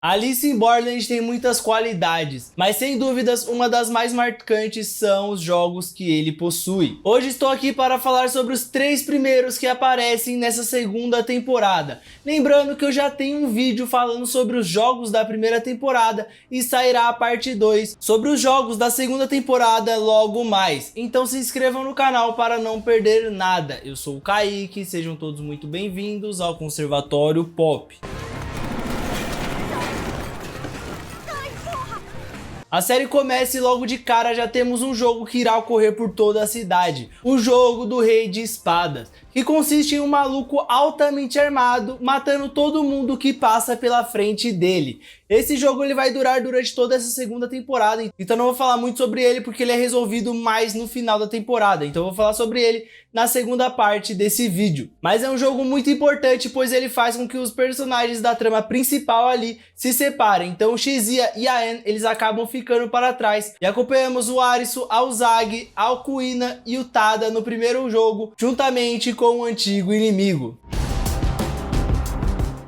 Alice in Borderland tem muitas qualidades, mas sem dúvidas uma das mais marcantes são os jogos que ele possui. Hoje estou aqui para falar sobre os 3 primeiros que aparecem nessa segunda temporada. Lembrando que eu já tenho um vídeo falando sobre os jogos da primeira temporada e sairá a parte 2 sobre os jogos da segunda temporada logo mais. Então se inscrevam no canal para não perder nada. Eu sou o Kaique, sejam todos muito bem-vindos ao Conservatório Pop. A série começa e logo de cara já temos um jogo que irá ocorrer por toda a cidade. O jogo do Rei de Espadas, que consiste em um maluco altamente armado matando todo mundo que passa pela frente dele. Esse jogo ele vai durar durante toda essa segunda temporada, então não vou falar muito sobre ele porque ele é resolvido mais no final da temporada. Então eu vou falar sobre ele na segunda parte desse vídeo. Mas é um jogo muito importante, pois ele faz com que os personagens da trama principal ali se separem. Então o Xia e a Anne, eles acabam ficando para trás. E acompanhamos o Arisu, a Uzagi, a Kuina e o Tada no primeiro jogo, juntamente com o antigo inimigo.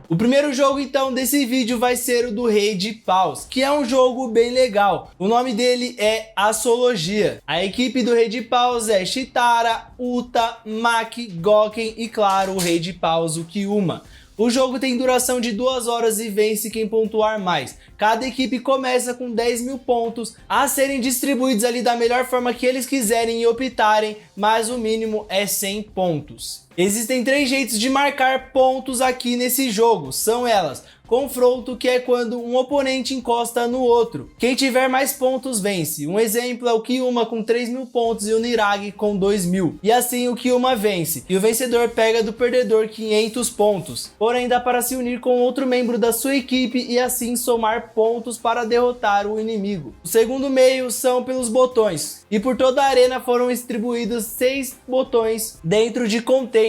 O primeiro jogo então desse vídeo vai ser o do Rei de Paus, que é um jogo bem legal. O nome dele é Astrologia. A equipe do Rei de Paus é Chitara, Uta, Maki, Goken e claro o Rei de Paus, o Kyuma. O jogo tem duração de 2 horas e vence quem pontuar mais. Cada equipe começa com 10.000 pontos a serem distribuídos ali da melhor forma que eles quiserem e optarem, mas o mínimo é 100 pontos. Existem 3 jeitos de marcar pontos aqui nesse jogo, são elas: confronto, que é quando um oponente encosta no outro. Quem tiver mais pontos vence. Um exemplo é o Kyuma com 3.000 pontos e o Niragi com 2.000. E assim o Kyuma vence. E o vencedor pega do perdedor 500 pontos. Porém dá para se unir com outro membro da sua equipe e assim somar pontos para derrotar o inimigo. O segundo meio são pelos botões. E por toda a arena foram distribuídos 6 botões dentro de containers.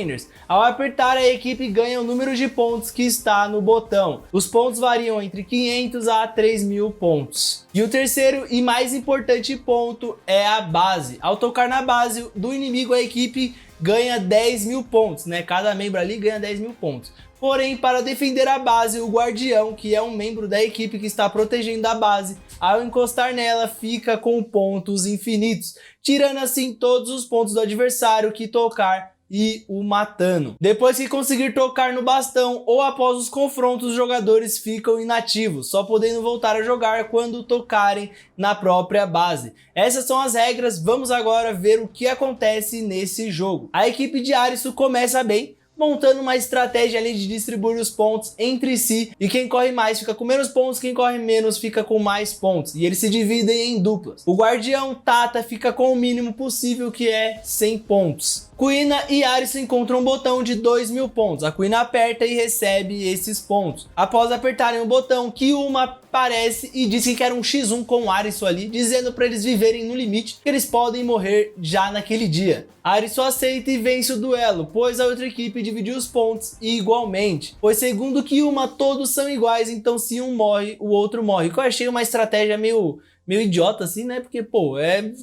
Ao apertar, a equipe ganha o número de pontos que está no botão. Os pontos variam entre 500 a 3.000 pontos. E o terceiro e mais importante ponto é a base. Ao tocar na base do inimigo, a equipe ganha 10.000 pontos, né? Cada membro ali ganha 10.000 pontos. Porém, para defender a base, o guardião, que é um membro da equipe que está protegendo a base, ao encostar nela, fica com pontos infinitos, tirando assim todos os pontos do adversário que tocar e o matando. Depois que conseguir tocar no bastão ou após os confrontos, os jogadores ficam inativos, só podendo voltar a jogar quando tocarem na própria base. Essas são as regras, vamos agora ver o que acontece nesse jogo. A equipe de Arisu começa bem, montando uma estratégia ali de distribuir os pontos entre si, e quem corre mais fica com menos pontos, quem corre menos fica com mais pontos, e eles se dividem em duplas. O guardião Tata fica com o mínimo possível, que é 100 pontos. Kuina e Arisu encontram um botão de 2.000 pontos. A Kuina aperta e recebe esses pontos. Após apertarem o botão, Kyuma aparece e diz que quer um X1 com o Arisu ali, dizendo para eles viverem no limite, que eles podem morrer já naquele dia. Arisu aceita e vence o duelo, pois a outra equipe dividiu os pontos igualmente. Pois segundo Kyuma, todos são iguais, então se um morre, o outro morre. Que eu achei uma estratégia meio idiota assim, né? Porque, pô,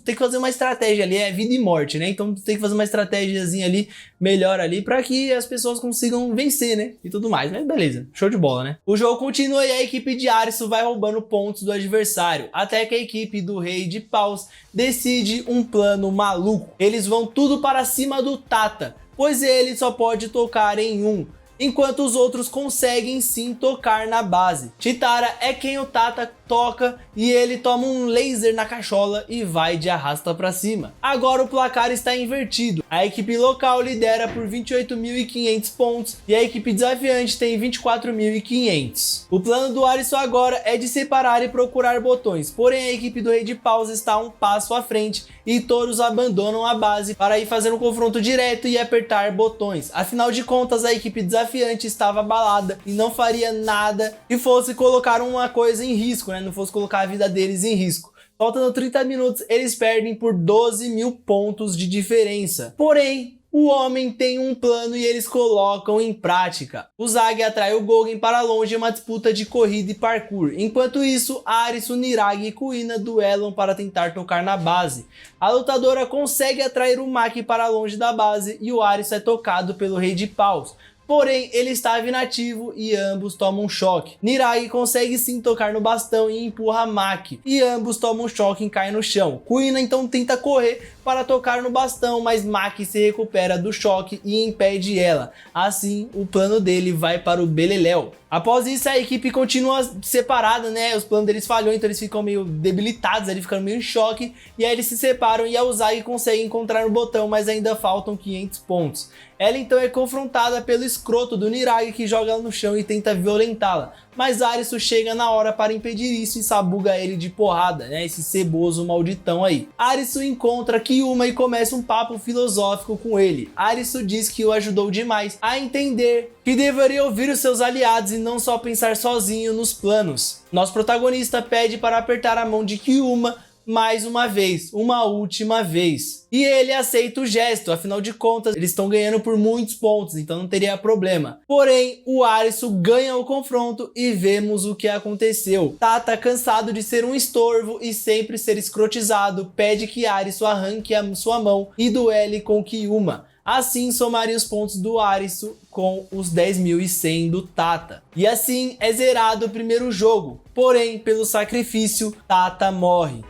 tem que fazer uma estratégia ali, é vida e morte, né? Então tem que fazer uma estratégiazinha ali, melhor ali, pra que as pessoas consigam vencer, né? E tudo mais, mas beleza, show de bola, né? O jogo continua e a equipe de Arisu vai roubando pontos do adversário, até que a equipe do Rei de Paus decide um plano maluco. Eles vão tudo para cima do Tata, pois ele só pode tocar em um, enquanto os outros conseguem sim tocar na base. Chitara é quem o Tata toca e ele toma um laser na cachola e vai de arrasta pra cima. Agora o placar está invertido. A equipe local lidera por 28.500 pontos e a equipe desafiante tem 24.500. O plano do Arisu agora é de separar e procurar botões, porém a equipe do Rei de Paus está um passo à frente e todos abandonam a base para ir fazer um confronto direto e apertar botões. Afinal de contas, a equipe desafiante estava abalada e não faria nada que fosse colocar uma coisa em risco, né? Não fosse colocar a vida deles em risco. Faltando 30 minutos, eles perdem por 12.000 pontos de diferença. Porém, o homem tem um plano e eles colocam em prática. O Zag atrai o Gogen para longe em uma disputa de corrida e parkour. Enquanto isso, Arisu, Niragi e Kuina duelam para tentar tocar na base. A lutadora consegue atrair o Maki para longe da base e o Arisu é tocado pelo Rei de Paus. porém ele estava inativo e ambos tomam um choque. Niragi consegue sim tocar no bastão e empurra Maki, e ambos tomam um choque e caem no chão. Kuina então tenta correr para tocar no bastão, mas Maki se recupera do choque e impede ela. Assim, o plano dele vai para o beleléu. Após isso, a equipe continua separada, né? Os planos deles falhou, então eles ficam meio debilitados, eles ficam meio em choque, e aí eles se separam e a Uzagi consegue encontrar no botão, mas ainda faltam 500 pontos. Ela então é confrontada pelo escroto do Niragi, que joga ela no chão e tenta violentá-la, mas Arisu chega na hora para impedir isso e sabuga ele de porrada, né? Esse ceboso malditão aí. Arisu encontra Kyuma e começa um papo filosófico com ele. Arisu diz que o ajudou demais a entender que deveria ouvir os seus aliados e não só pensar sozinho nos planos. Nosso protagonista pede para apertar a mão de Kyuma mais uma vez, uma última vez. E ele aceita o gesto, afinal de contas, eles estão ganhando por muitos pontos, então não teria problema. Porém, o Arisu ganha o confronto e vemos o que aconteceu. Tata, cansado de ser um estorvo e sempre ser escrotizado, pede que Arisu arranque a sua mão e duele com Kyuma. Assim, somaria os pontos do Arisu com os 10.100 do Tata. E assim é zerado o primeiro jogo. Porém, pelo sacrifício, Tata morre.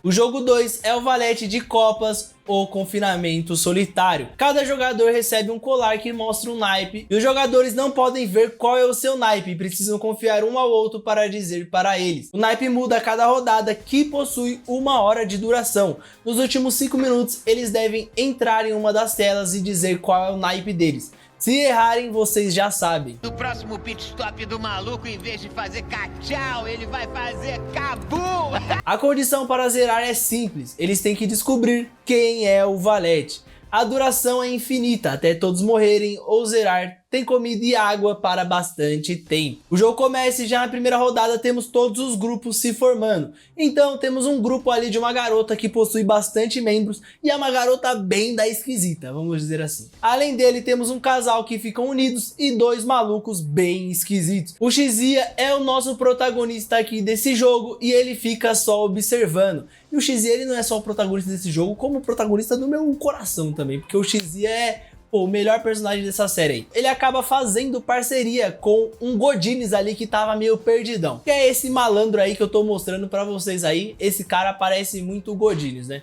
O jogo 2 é o Valete de Copas, ou Confinamento Solitário. Cada jogador recebe um colar que mostra um naipe e os jogadores não podem ver qual é o seu naipe e precisam confiar um ao outro para dizer para eles. O naipe muda a cada rodada, que possui 1 hora de duração. Nos últimos 5 minutos eles devem entrar em uma das telas e dizer qual é o naipe deles. Se errarem, vocês já sabem. No próximo pit stop do maluco, em vez de fazer cachau, ele vai fazer cabu! A condição para zerar é simples, eles têm que descobrir quem é o Valete. A duração é infinita, até todos morrerem ou zerar. Tem comida e água para bastante tempo. O jogo começa e já na primeira rodada temos todos os grupos se formando. Então temos um grupo ali de uma garota que possui bastante membros e é uma garota bem da esquisita, vamos dizer assim. Além dele temos um casal que ficam unidos e 2 malucos bem esquisitos. O Shizuya é o nosso protagonista aqui desse jogo e ele fica só observando. E o Shizuya ele não é só o protagonista desse jogo, como o protagonista do meu coração também, porque o Shizuya é o melhor personagem dessa série aí. Ele acaba fazendo parceria com um Godines ali que tava meio perdidão. Que é esse malandro aí que eu tô mostrando pra vocês aí. Esse cara parece muito o Godines, né?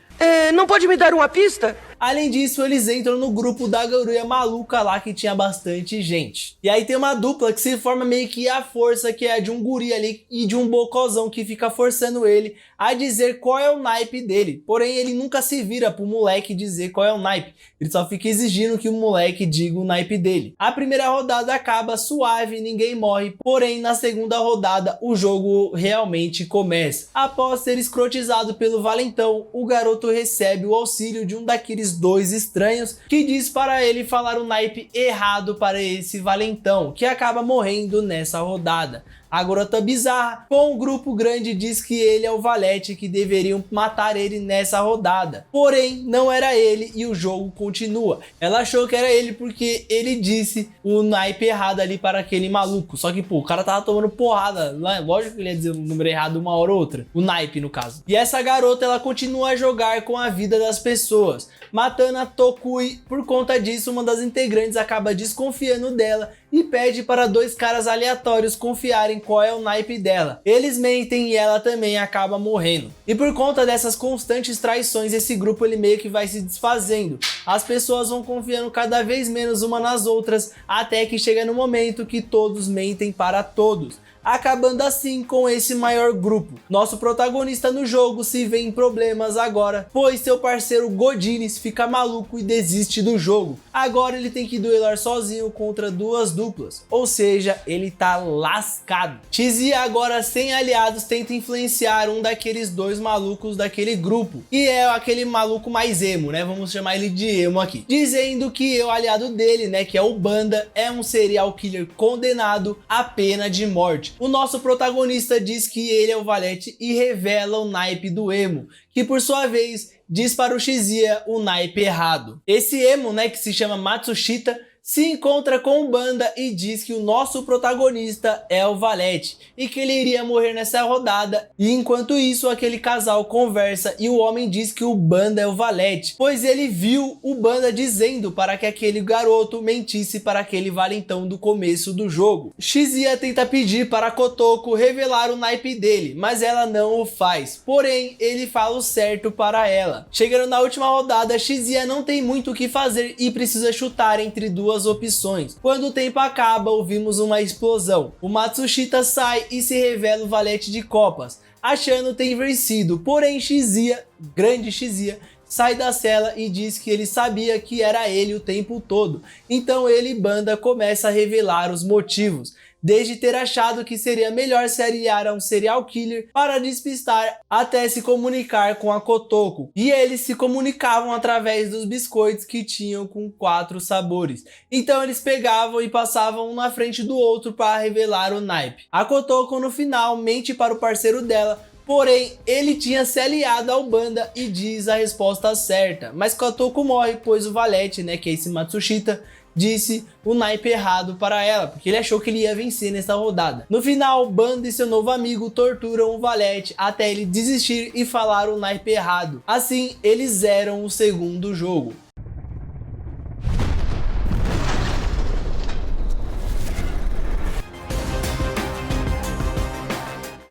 Não pode me dar uma pista? Além disso, eles entram no grupo da garoa maluca lá que tinha bastante gente. E aí tem uma dupla que se forma meio que a força, que é de um guri ali e de um bocozão que fica forçando ele a dizer qual é o naipe dele. Porém, ele nunca se vira pro moleque dizer qual é o naipe. Ele só fica exigindo que o moleque diga o naipe dele. A primeira rodada acaba suave, ninguém morre. Porém, na segunda rodada, o jogo realmente começa. Após ser escrotizado pelo valentão, o garoto recebe o auxílio de um daqueles 2 estranhos que diz para ele falar o naipe errado para esse valentão, que acaba morrendo nessa rodada. A garota bizarra, com um grupo grande, diz que ele é o Valete, que deveriam matar ele nessa rodada. Porém, não era ele e o jogo continua. Ela achou que era ele porque ele disse o naipe errado ali para aquele maluco. Só que, pô, o cara tava tomando porrada. Lógico que ele ia dizer o número errado uma hora ou outra. O naipe, no caso. E essa garota, ela continua a jogar com a vida das pessoas, matando a Tokui. Por conta disso, uma das integrantes acaba desconfiando dela e pede para 2 caras aleatórios confiarem qual é o naipe dela. Eles mentem e ela também acaba morrendo. E por conta dessas constantes traições, esse grupo ele meio que vai se desfazendo. As pessoas vão confiando cada vez menos uma nas outras, até que chega no momento que todos mentem para todos, acabando assim com esse maior grupo. Nosso protagonista no jogo se vê em problemas agora, pois seu parceiro Godines fica maluco e desiste do jogo. Agora ele tem que duelar sozinho contra 2 duplas, ou seja, ele tá lascado. Shizuya agora sem aliados tenta influenciar um daqueles 2 malucos daquele grupo, e é aquele maluco mais emo, né? Vamos chamar ele de emo aqui, dizendo que o aliado dele, né, que é o Banda, é um serial killer condenado à pena de morte. O nosso protagonista diz que ele é o Valete e revela o naipe do emo, que por sua vez diz para o Shizuya o naipe errado. Esse emo, né, que se chama Matsushita, se encontra com o Banda e diz que o nosso protagonista é o Valete e que ele iria morrer nessa rodada, e enquanto isso aquele casal conversa e o homem diz que o Banda é o Valete, pois ele viu o Banda dizendo para que aquele garoto mentisse para aquele valentão do começo do jogo. Shizuya tenta pedir para Kotoko revelar o naipe dele, mas ela não o faz, porém ele fala o certo para ela. Chegando na última rodada, Shizuya não tem muito o que fazer e precisa chutar entre duas opções. Quando o tempo acaba, ouvimos uma explosão. O Matsushita sai e se revela o Valete de copas, achando ter vencido, porém Shizuya, grande Shizuya, sai da cela e diz que ele sabia que era ele o tempo todo. Então ele e Banda começa a revelar os motivos, desde ter achado que seria melhor se aliar a um serial killer para despistar até se comunicar com a Kotoko. E eles se comunicavam através dos biscoitos que tinham com 4 sabores. Então eles pegavam e passavam um na frente do outro para revelar o naipe. A Kotoko no final mente para o parceiro dela, porém ele tinha se aliado ao Banda e diz a resposta certa. Mas Kotoko morre, pois o Valete, que é esse Matsushita, disse o naipe errado para ela, porque ele achou que ele ia vencer nessa rodada. No final, Banda e seu novo amigo torturam o Valete até ele desistir e falar o naipe errado. Assim, eles zeram o segundo jogo.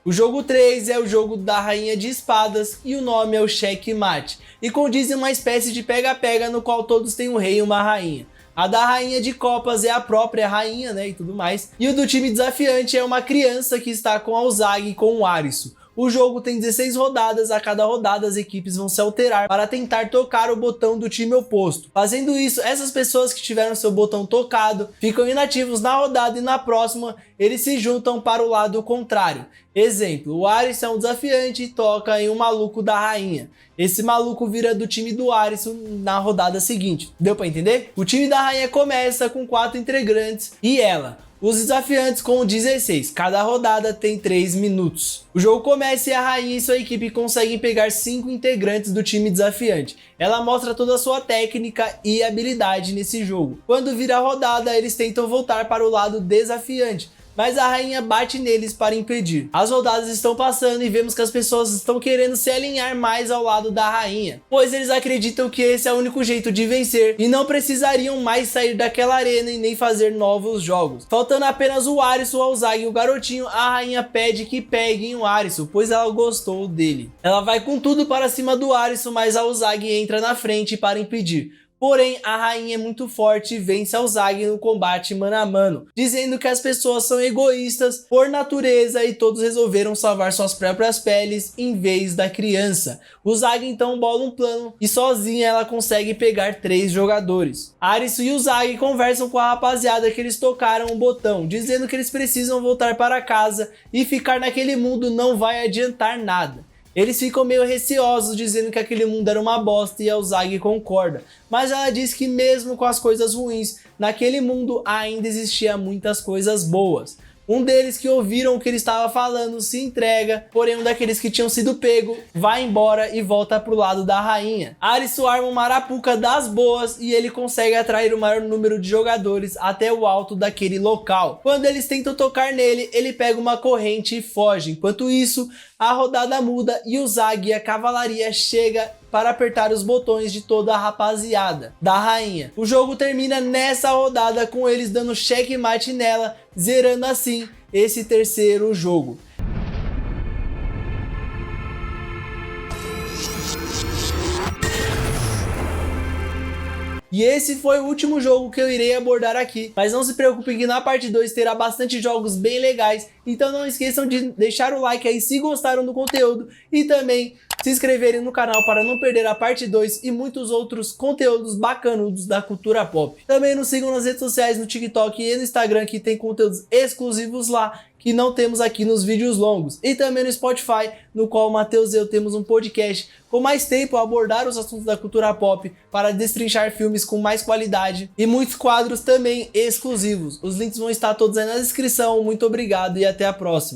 O jogo 3 é o jogo da Rainha de Espadas e o nome é o Checkmate, e condiz em uma espécie de pega-pega no qual todos têm um rei e uma rainha. A da Rainha de Copas é a própria rainha, e tudo mais. E o do time desafiante é uma criança que está com a Uzagi e com o Arisu. O jogo tem 16 rodadas, a cada rodada as equipes vão se alterar para tentar tocar o botão do time oposto. Fazendo isso, essas pessoas que tiveram seu botão tocado ficam inativos na rodada e na próxima eles se juntam para o lado contrário. Exemplo, o Arisu é um desafiante e toca em um maluco da rainha. Esse maluco vira do time do Arisu na rodada seguinte. Deu para entender? O time da rainha começa com 4 integrantes e ela. Os desafiantes com 16, cada rodada tem 3 minutos. O jogo começa e a rainha e sua equipe conseguem pegar 5 integrantes do time desafiante. Ela mostra toda a sua técnica e habilidade nesse jogo. Quando vira a rodada, eles tentam voltar para o lado desafiante, mas a rainha bate neles para impedir. As rodadas estão passando e vemos que as pessoas estão querendo se alinhar mais ao lado da rainha, pois eles acreditam que esse é o único jeito de vencer e não precisariam mais sair daquela arena e nem fazer novos jogos. Faltando apenas o Arisu, a Uzagi e o garotinho, a rainha pede que peguem o Arisu, pois ela gostou dele. Ela vai com tudo para cima do Arisu, mas a Uzagi entra na frente para impedir. Porém, a rainha é muito forte e vence a Uzagi no combate mano a mano, dizendo que as pessoas são egoístas por natureza e todos resolveram salvar suas próprias peles em vez da criança. Uzagi então bola um plano e sozinha ela consegue pegar 3 jogadores. Arisu e Uzagi conversam com a rapaziada que eles tocaram o botão, dizendo que eles precisam voltar para casa e ficar naquele mundo não vai adiantar nada. Eles ficam meio receosos, dizendo que aquele mundo era uma bosta, e a Uzagi concorda. Mas ela diz que mesmo com as coisas ruins, naquele mundo ainda existia muitas coisas boas. Um deles que ouviram o que ele estava falando se entrega, porém um daqueles que tinham sido pego vai embora e volta pro lado da rainha. Arisu arma uma arapuca das boas e ele consegue atrair o maior número de jogadores até o alto daquele local. Quando eles tentam tocar nele, ele pega uma corrente e foge. Enquanto isso, a rodada muda e Uzagi e a cavalaria chega para apertar os botões de toda a rapaziada da rainha. O jogo termina nessa rodada com eles dando checkmate nela, zerando assim esse terceiro jogo. E esse foi o último jogo que eu irei abordar aqui, mas não se preocupem que na parte 2 terá bastante jogos bem legais, então não esqueçam de deixar o like aí se gostaram do conteúdo e também se inscreverem no canal para não perder a parte 2 e muitos outros conteúdos bacanudos da cultura pop. Também nos sigam nas redes sociais, no TikTok e no Instagram, que tem conteúdos exclusivos lá que não temos aqui nos vídeos longos, e também no Spotify, no qual o Matheus e eu temos um podcast com mais tempo a abordar os assuntos da cultura pop para destrinchar filmes com mais qualidade e muitos quadros também exclusivos. Os links vão estar todos aí na descrição. Muito obrigado e até a próxima.